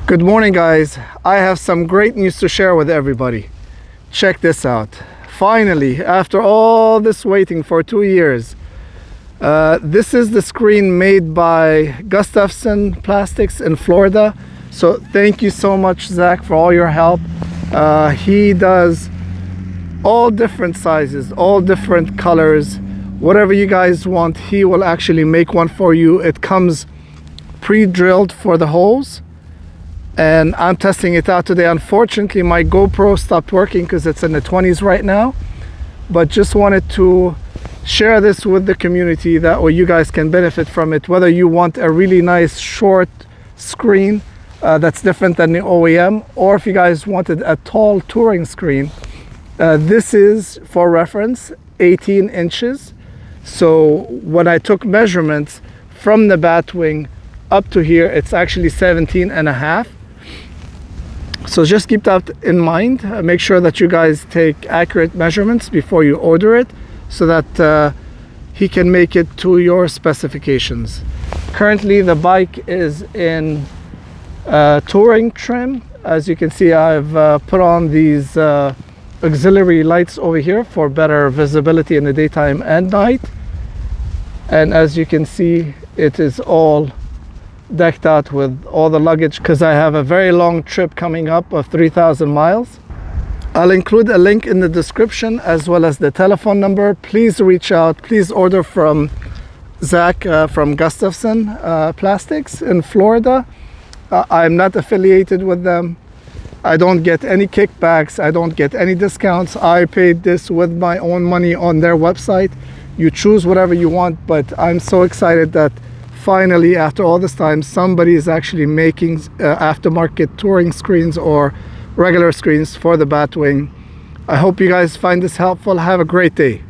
Good morning, guys. I have some great news to share with everybody. Check this out. Finally, after all this waiting for 2 years, this is the screen made by Gustafsson Plastics in Florida. So thank you so much, Zach, for all your help. He does all different sizes, all different colors, whatever you guys want. He will actually make one for you. It comes pre-drilled for the holes, and I'm testing it out today. Unfortunately, my GoPro stopped working because it's in the 20s right now, but just wanted to share this with the community, that way you guys can benefit from it. Whether you want a really nice short screen that's different than the OEM, or if you guys wanted a tall touring screen, this is, for reference, 18 inches. So when I took measurements from the batwing up to here, it's actually 17 and a half. So just keep that in mind. Make sure that you guys take accurate measurements before you order it, so that he can make it to your specifications. Currently the bike is in touring trim. As you can see, I've put on these auxiliary lights over here for better visibility in the daytime and night. And as you can see, it is all decked out with all the luggage, because I have a very long trip coming up of 3,000 miles. I'll include a link in the description as well as the telephone number. Please reach out. Please order from Zach from Gustafsson Plastics in Florida. I'm not affiliated with them. I don't get any kickbacks. I don't get any discounts. I paid this with my own money on their website. You choose whatever you want, but I'm so excited that finally, after all this time, somebody is actually making aftermarket touring screens or regular screens for the batwing. I hope you guys find this helpful. Have a great day.